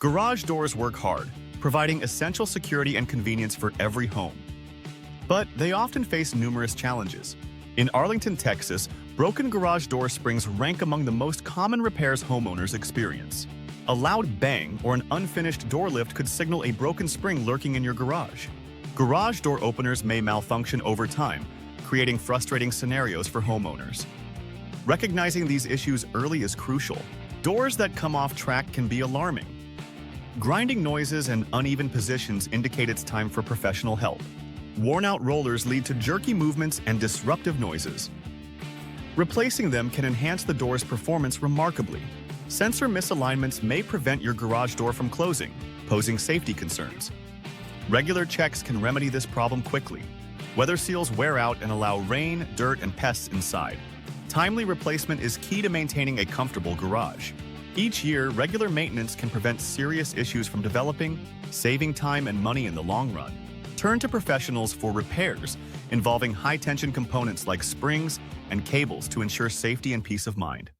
Garage doors work hard, providing essential security and convenience for every home. But they often face numerous challenges. In Arlington, Texas, broken garage door springs rank among the most common repairs homeowners experience. A loud bang or an unfinished door lift could signal a broken spring lurking in your garage. Garage door openers may malfunction over time, creating frustrating scenarios for homeowners. Recognizing these issues early is crucial. Doors that come off track can be alarming. Grinding noises and uneven positions indicate it's time for professional help. Worn-out rollers lead to jerky movements and disruptive noises. Replacing them can enhance the door's performance remarkably. Sensor misalignments may prevent your garage door from closing, posing safety concerns. Regular checks can remedy this problem quickly. Weather seals wear out and allow rain, dirt, and pests inside. Timely replacement is key to maintaining a comfortable garage. Each year, regular maintenance can prevent serious issues from developing, saving time and money in the long run. Turn to professionals for repairs involving high-tension components like springs and cables to ensure safety and peace of mind.